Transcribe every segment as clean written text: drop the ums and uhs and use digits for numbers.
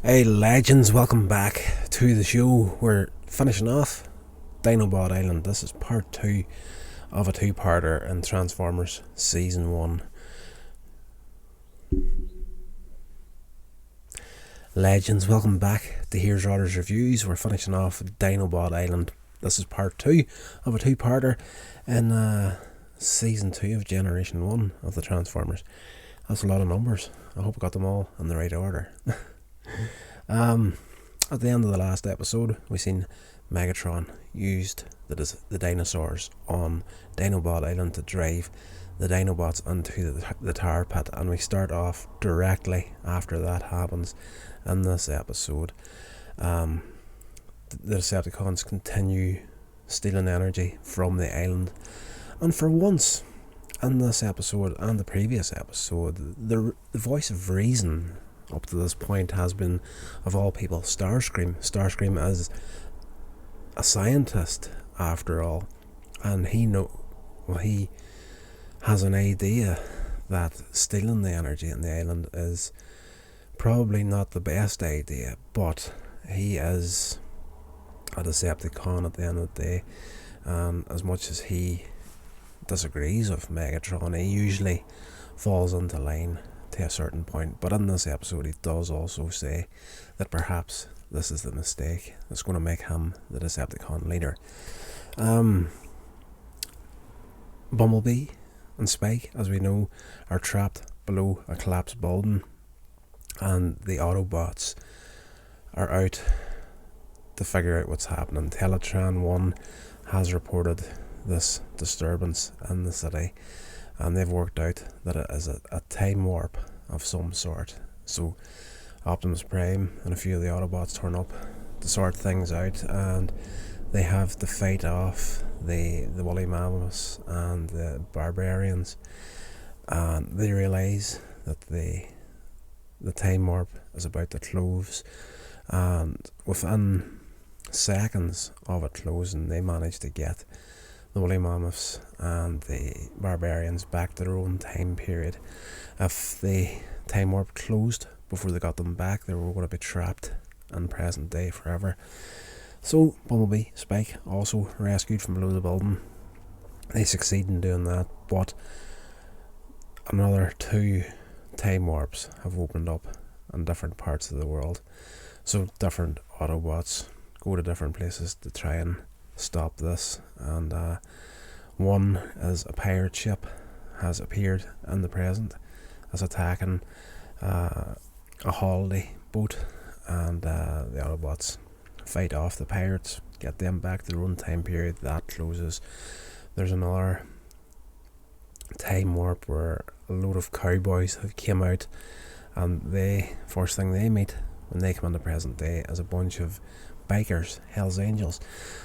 Hey legends, welcome back to the show. We're finishing off Dinobot Island. This is part 2 of a two-parter in Transformers Season 1. Legends, welcome back to Here's Rodder's Reviews. We're finishing off Dinobot Island. This is part 2 of a two-parter in Season 2 of Generation 1 of the Transformers. That's a lot of numbers. I hope I got them all in the right order. At the end of the last episode, we seen Megatron used the dinosaurs on Dinobot Island to drive the Dinobots into the tower pit, and we start off directly after that happens in this episode. The Decepticons continue stealing energy from the island, and for once in this episode and the previous episode, the voice of reason up to this point has been, of all people, Starscream. Starscream is a scientist after all, and he has an idea that stealing the energy in the island is probably not the best idea, but he is a Decepticon at the end of the day, and as much as he disagrees with Megatron, he usually falls into line to a certain point. But in this episode, he does also say that perhaps this is the mistake that's going to make him the Decepticon leader. Bumblebee and Spike, as we know, are trapped below a collapsed building, and the Autobots are out to figure out what's happening. Teletran 1 has reported this disturbance in the city, and they've worked out that it is a time warp of some sort. So Optimus Prime and a few of the Autobots turn up to sort things out, and they have to fight off the woolly mammoths and the barbarians, and they realise that the time warp is about to close, and within seconds of it closing, they manage to get the woolly mammoths and the barbarians back to their own time period. If the time warp closed before they got them back, they were going to be trapped in present day forever. So Bumblebee, Spike, also rescued from below the building. They succeed in doing that, but another 2 time warps have opened up in different parts of the world. So different Autobots go to different places to try and stop this, and one is a pirate ship has appeared in the present as attacking a holiday boat, and the Autobots fight off the pirates, get them back to their own time period. That closes. There's another time warp where a load of cowboys have came out, and they, first thing they meet when they come into present day, is a bunch of bikers, Hells Angels.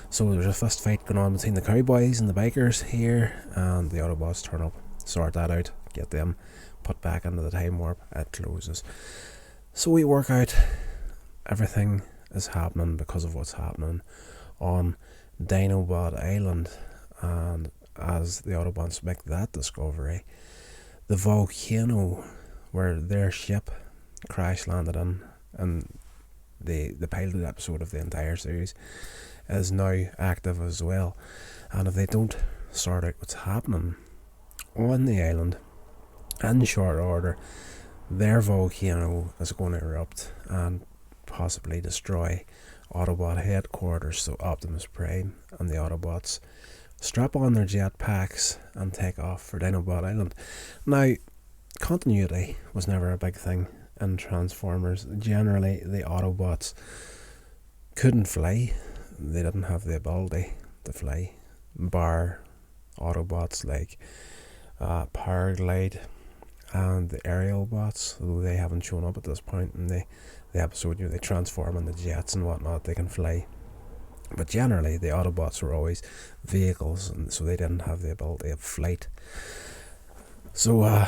So there's a fist fight going on between the cowboys and the bikers here, and the Autobots turn up, sort that out, get them put back into the time warp. It closes. So we work out everything is happening because of what's happening on Dinobot Island, and as the Autobots make that discovery, the volcano where their ship crash landed in, and the pilot episode of the entire series, is now active as well. And if they don't sort out what's happening on the island in short order, their volcano is going to erupt and possibly destroy Autobot headquarters. So Optimus Prime and the Autobots strap on their jetpacks and take off for Dinobot Island. Now, continuity was never a big thing in Transformers. Generally, the Autobots couldn't fly. They didn't have the ability to fly, bar Autobots like Paraglide and the aerial bots, though they haven't shown up at this point in the episode. They transform into jets and whatnot, they can fly. But generally, the Autobots were always vehicles, and so they didn't have the ability of flight. So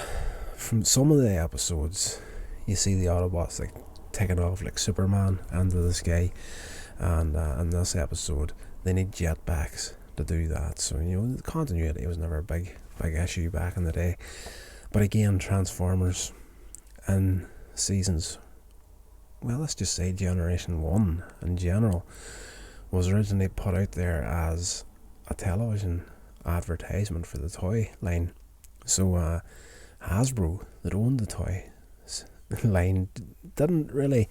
from some of the episodes, you see the Autobots like taking off like Superman into the sky, and in this episode they need jetpacks to do that. So the continuity was never a big issue back in the day. But again, Transformers in seasons well, let's just say Generation 1 in general, was originally put out there as a television advertisement for the toy line. So Hasbro, that owned the toy line, didn't really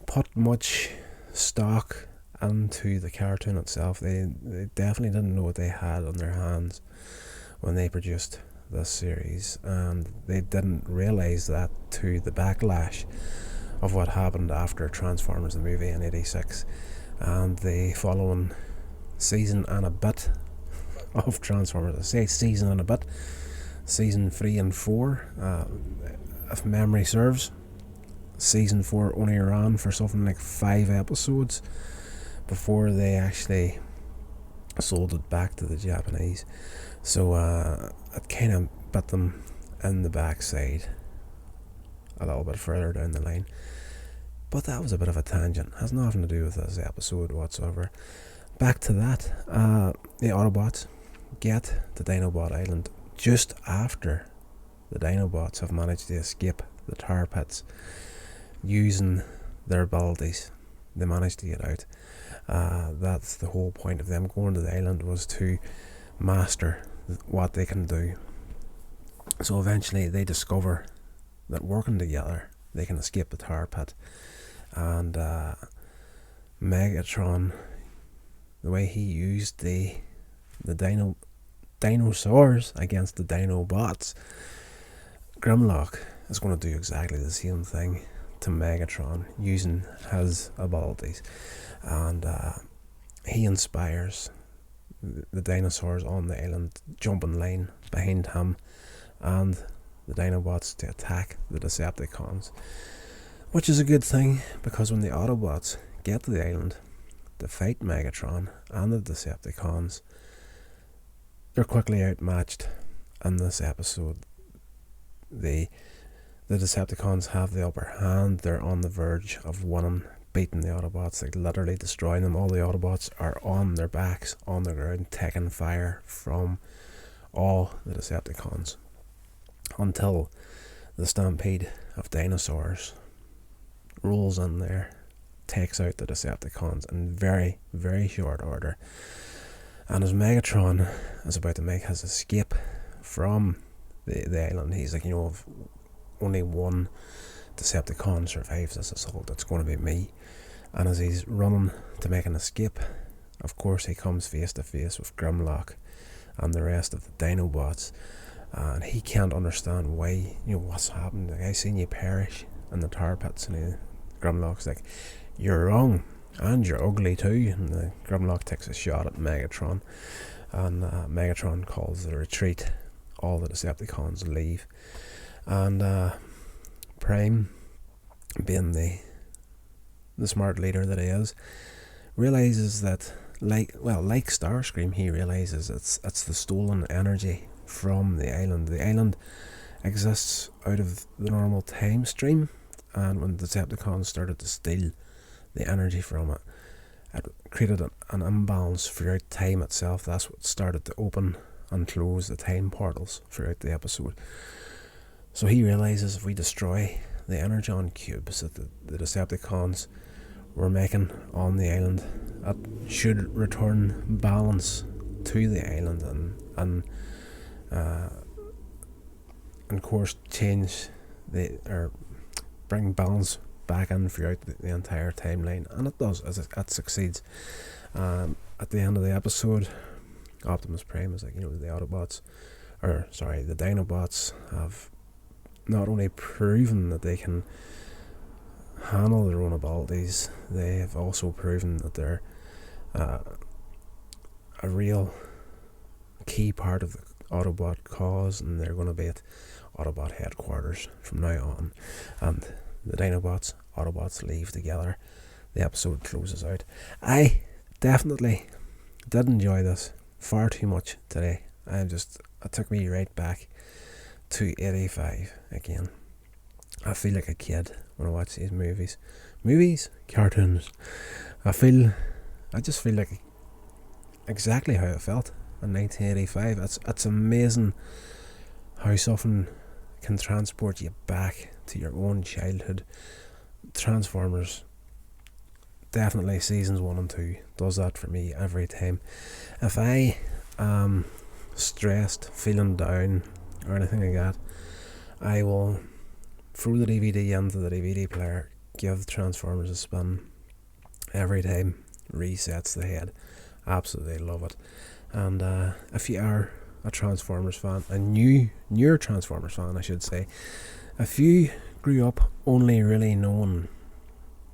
put much stock into the cartoon itself. They definitely didn't know what they had on their hands when they produced this series, and they didn't realise that to the backlash of what happened after Transformers the movie in '86 and the following season and a bit of Transformers. I say season and a bit, season 3 and 4, if memory serves. Season 4 only ran for something like 5 episodes before they actually sold it back to the Japanese. So it kind of bit them in the backside a little bit further down the line. But that was a bit of a tangent. Has nothing to do with this episode whatsoever. Back to that, the Autobots get to Dinobot Island just after the Dinobots have managed to escape the tar pits using their abilities. They managed to get out. That's the whole point of them going to the island, was to master what they can do. So eventually they discover that working together they can escape the tar pit, and Megatron, the way he used the dinosaurs against the Dinobots, Grimlock is going to do exactly the same thing to Megatron using his abilities, and he inspires the dinosaurs on the island jump in line behind him and the Dinobots to attack the Decepticons, which is a good thing, because when the Autobots get to the island to fight Megatron and the Decepticons, they're quickly outmatched in this episode. The Decepticons have the upper hand. They're on the verge of winning, beating the Autobots, like literally destroying them. All the Autobots are on their backs, on the ground, taking fire from all the Decepticons, until the stampede of dinosaurs rolls in there, takes out the Decepticons in very, very short order. And as Megatron is about to make his escape from the island, he's like, if only one Decepticon survives this assault, it's going to be me. And as he's running to make an escape, of course he comes face to face with Grimlock and the rest of the Dinobots, and he can't understand why, what's happened. Like, I seen you perish in the tar pits, and Grimlock's like, you're wrong, and you're ugly too. And the Grimlock takes a shot at Megatron, and Megatron calls the retreat. All the Decepticons leave, and Prime, being the smart leader that he is, realizes that, like Starscream, he realizes it's the stolen energy from the island. The island exists out of the normal time stream, and when the Decepticons started to steal the energy from it, it created an imbalance throughout time itself. That's what started to open and close the time portals throughout the episode. So he realizes if we destroy the energon cubes that the Decepticons were making on the island, it should return balance to the island, and of course change or bring balance back in throughout the entire timeline. And it does, as it succeeds. At the end of the episode, Optimus Prime is like, the Dinobots have not only proven that they can handle their own abilities, they have also proven that they're a real key part of the Autobot cause, and they're going to be at Autobot headquarters from now on. And the Autobots leave together. The episode closes out. I definitely did enjoy this far too much today. It took me right back to 85 again. I feel like a kid when I watch these movies, cartoons. I just feel like exactly how I felt in 1985. It's amazing how something can transport you back to your own childhood Transformers, definitely seasons 1 and 2 does that for me every time. If I am stressed, feeling down, or anything like that, I will throw the DVD into the DVD player, give Transformers a spin. Every time resets the head. Absolutely love it. And if you are a Transformers fan, a newer Transformers fan I should say, if you grew up only really knowing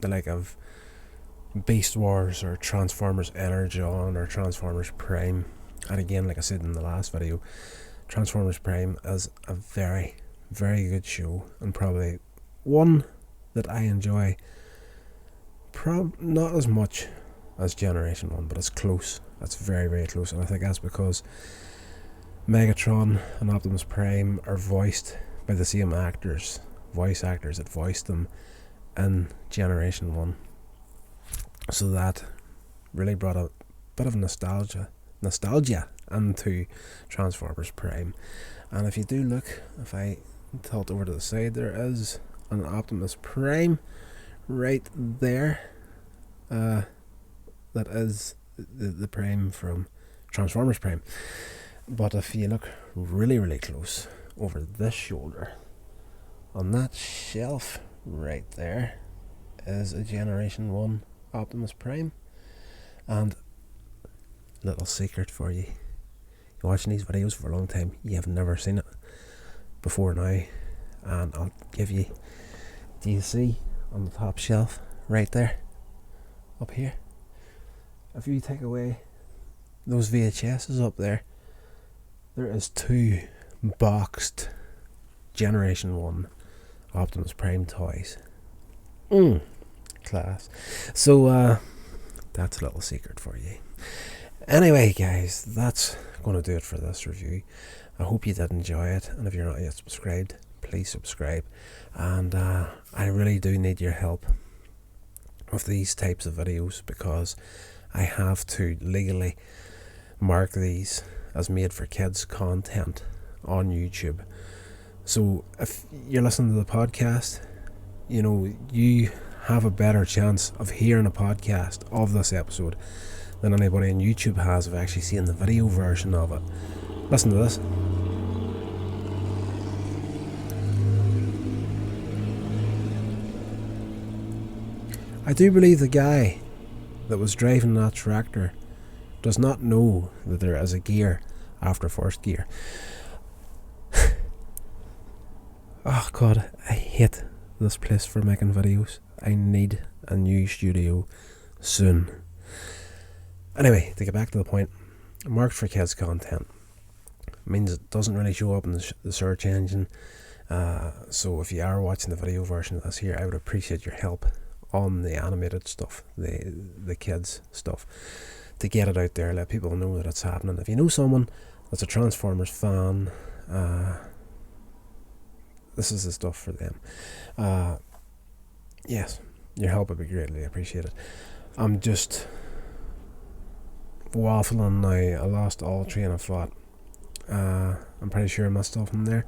the like of Beast Wars or Transformers Energon or Transformers Prime, and again, like I said in the last video, Transformers Prime is a very, very good show, and probably one that I enjoy. Not as much as Generation 1, but it's close. It's very, very close, and I think that's because Megatron and Optimus Prime are voiced by the same voice actors that voiced them in Generation 1. So that really brought a bit of nostalgia into Transformers Prime. And if you do look, if I tilt over to the side, there is an Optimus Prime right there. That is the Prime from Transformers Prime. But if you look really, really close over this shoulder, on that shelf right there is a Generation 1 Optimus Prime. And little secret for you, you're watching these videos for a long time, you have never seen it before now, and I'll give you, do you see on the top shelf right there up here, if you take away those VHSs up there, there is 2 boxed Generation 1 Optimus Prime toys. Class. So that's a little secret for you. Anyway guys, that's going to do it for this review. I hope you did enjoy it, and if you're not yet subscribed, please subscribe. And I really do need your help with these types of videos, because I have to legally mark these as made for kids content on YouTube. So if you're listening to the podcast, you have a better chance of hearing a podcast of this episode than anybody on YouTube has of actually seeing the video version of it. Listen to this. I do believe the guy that was driving that tractor does not know that there is a gear after first gear. Oh god, I hate this place for making videos. I need a new studio soon. Anyway, to get back to the point, marked for kids content means it doesn't really show up in the search engine. So if you are watching the video version of this here, I would appreciate your help on the animated stuff, the kids stuff, to get it out there, let people know that it's happening. If you know someone that's a Transformers fan, this is the stuff for them. Yes, your help would be greatly appreciated. I'm just waffling now. I lost all train of thought. I'm pretty sure I missed stuff in there,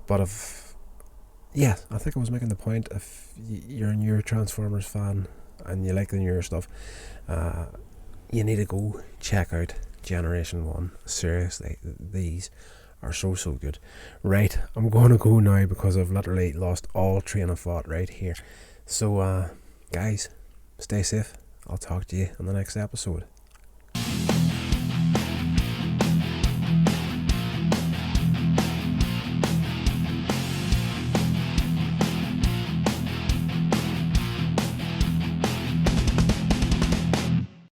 but I think I was making the point, if you're a newer Transformers fan and you like the newer stuff, you need to go check out Generation 1. Seriously, these are so good. Right, I'm going to go now because I've literally lost all train of thought right here. So guys, stay safe. I'll talk to you in the next episode.